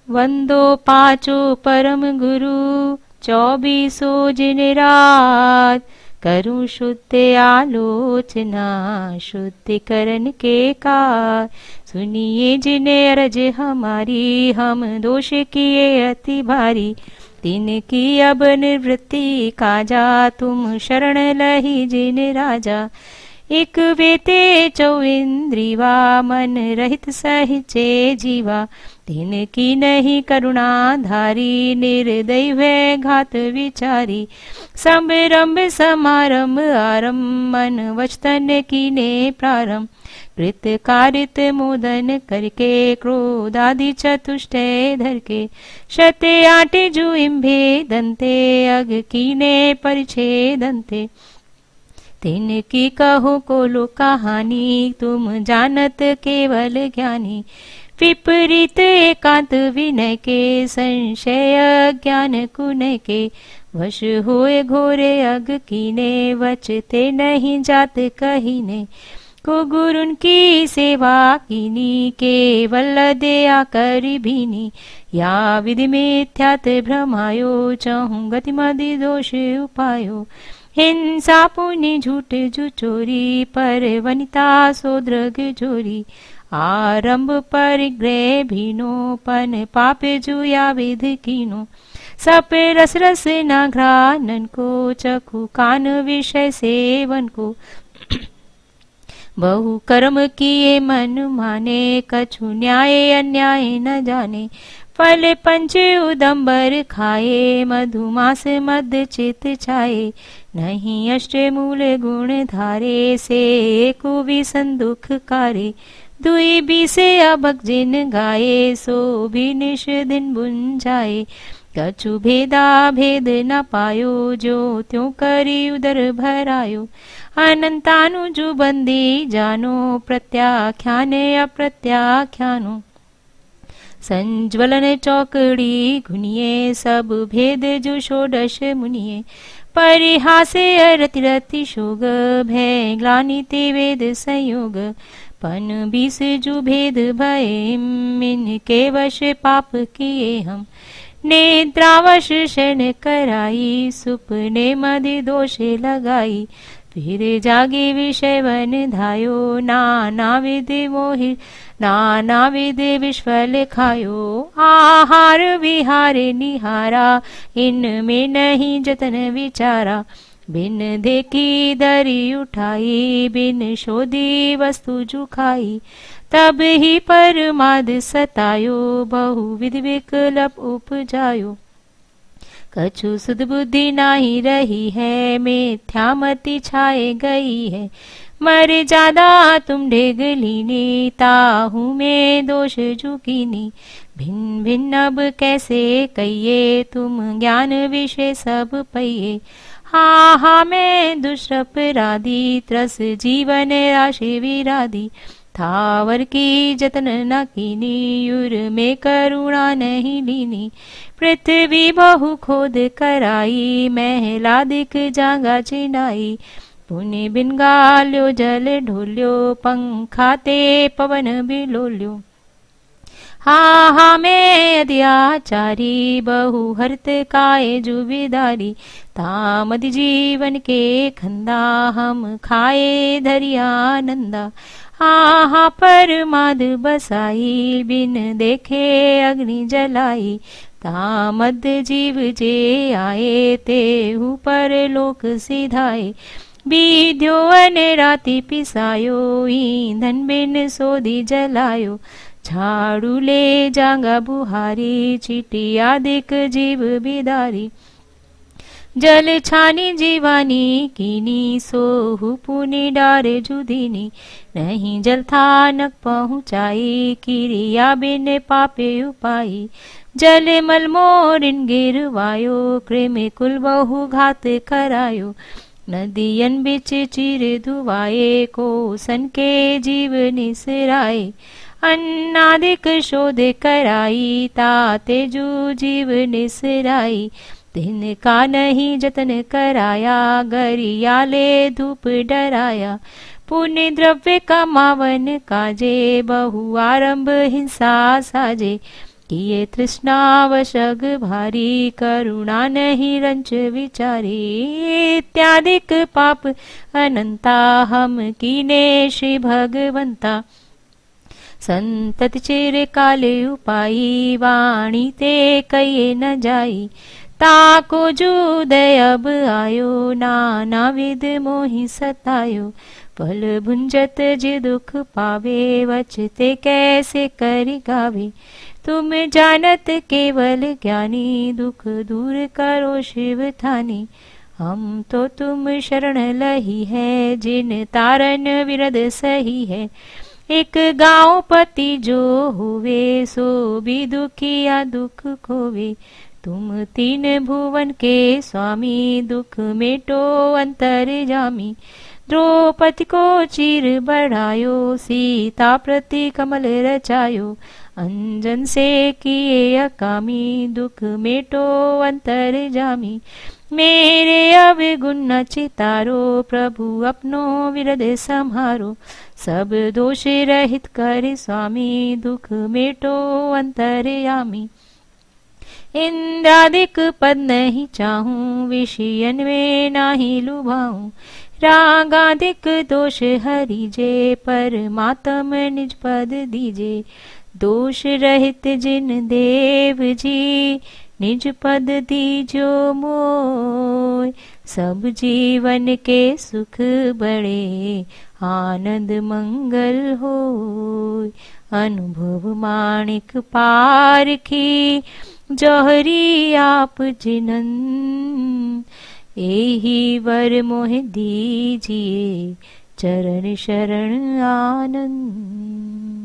वंदो पाचो परम गुरु 24 जिन रात। करूं शुद्ध आलोचना शुद्धिकरण के कार। सुनिए जिन्हें अरज हमारी, हम दोष किए अति भारी। तिनकी अब निवृत्ति काजा, तुम शरण लही जिन राजा। एक वेते 24 मन रहित सहिचे जीवा। तिनकी नहीं करुणा धारी, निर्दयी वे घात विचारी। संरंभ समारंभ आरंभ, मन वचन कीने प्रारंभ। कृत कारित मोदन करके, क्रोधादि चतुष्टय धर के। शत 8 जुइम्भे दंते, अग कीने परिच्छेदन्ते। तिनकी कहो कोलो कहानी, तुम जानत केवल ज्ञानी। विपरीत एकांत विनय के, संशय ज्ञान कुनय के। वश होए घोरे अग कीने, वचते नहीं जात कहीने। को गुरुन की सेवा कीनी, केवल दया करी भीनी। या विधि मिथ्यात भ्रमायो, चहु गति मदि दोष उपायो। हिंसा पुनि झूठ जु चोरी, पर वनिता सोद्रग जोरी। आरंभ परिग्रह भीनो, पन पापे जुया विध कीनो। सप रस रस न घ्रानन को, चखु कान विषय सेवन को। बहु कर्म किए मन माने, कछु न्याय अन्याय न जाने। फल पंच उदम्बर खाए, मधुमास मद चित छाए। नहीं अष्ट मूल गुण धारे, से एको विसन दुख कारे। दुई बीसे अबक जिन गाये, सो भी निश दिन बुन जाए। कछु भेदा भेद न पायो, जो त्यों करी उदर भरायो। अनंतानुजु बंदी जानो, प्रत्याख्यान अप्रत्याख्यानो। संज्वलन चौकड़ी घुनिए, सब भेद जो षोडश मुनिए। परिहासे रति रति शोग, भय ग्लानि ते वेद संयोग। पन 20 जु भेद भय, इनके वश पाप किए हम। नेत्रावश शरण कराई, सुपने मदि दोष लगाई। फिर जागे विषय वन धायो, नाना विधि मोहि नाना विधि विश्वल खायो। आहार विहार निहारा, इनमें नहीं जतन विचारा। बिन देखी दरी उठाई, बिन शोधी वस्तु जुखाई। तब ही परमाद सतायो, बहुविध विकल्प उपजायो। कछु सुध बुद्धि नाही रही है, मिथ्यामति छाए गई है। मर ज्यादा तुम ढेगलीनी, ताहू में दोष जुकीनी। भिन्न भिन्न अब कैसे कहिए, तुम ज्ञान विषय सब पइए। हा हा मैं दुष्टपराधी, त्रस जीवन राशि विराधी। थावर की जतन न कीनी, युर में करुणा नहीं लीनी। पृथ्वी बहु खोद कराई, महलादिक जागा चिनाई। पुनि बिन गाल्यो जल ढोल्यो, पंखाते पवन बिलोल्यो। हा हा मैं अत्याचारी, बहु हरत काय जुविदारी। तामदि जीवन के खंदा, हम खाए धरिया नंदा। हा परमाद बसाई, बिन देखे अग्नि जलाई। तामद जीव जे आए, तेहु पर लोक सिधाए। बीध्यो अन राति पिसायो, ईंधन बिन सोधी जलायो। झाड़ू ले जांगा बुहारी, चीटिया दिक जीव बिदारी। जल छानी जीवानी कीनी, सोहु पुनि डारे जुदीनी। नहीं जल थानक पहुँचाई, किरिया बिन पापे उपाई। जल मल मोरिन गिरवायो, कृमि कुल बहु घात करायो। नदियन बिच चिर धुआए, को सन के जीव निसराए। अन्नादिक शोध कराई, ताते जू जीव निसराई। तिनका नहीं जतन कराया, गरियाले धूप डराया। पुण्य द्रव्य कमावन काजे, बहु आरंभ हिंसा साजे। किए तृष्णावशग भारी, करुणा नहीं रंच विचारी। इत्यादिक पाप अनंता, हम कीने श्री भगवंता। संतत चिर काले उपाई, वाणी ते कहिए न जाई। ताको जूदय अब आयो, नाना विध मोहि सतायो। फल भुंजत जे दुख पावे, वचते कैसे करि गावे। तुम जानत केवल ज्ञानी, दुख दूर करो शिव थानी। हम तो तुम शरण लही है, जिन तारन विरद सही है। एक गाँव पति जो हुए, सो भी दुखिया दुख खोवे। तुम तीन भुवन के स्वामी, दुख मेटो अंतर्यामी। द्रौपदी को चीर बढ़ायो, सीता प्रति कमल रचायो। अंजन से किए अकामी, दुख मेटो अंतर्यामी। मेरे अवगुण न चितारो, प्रभु अपनो विरद सम्हारो। सब दोष रहित कर स्वामी, दुख मेटो अंतर्यामी। इंद्रादिक पद नहीं चाहूं, विषयन में नाही लुभाऊं। रागादिक दोष हरिजे, परमात्म निज पद दीजे। दोष रहित जिन देव जी, निज पद दीजो मोय। सब जीवन के सुख बड़े, आनंद मंगल होय। अनुभव माणिक पारखी, जौहरी आप जिनन। एही वर मोह दीजिए, चरण शरण आनंद।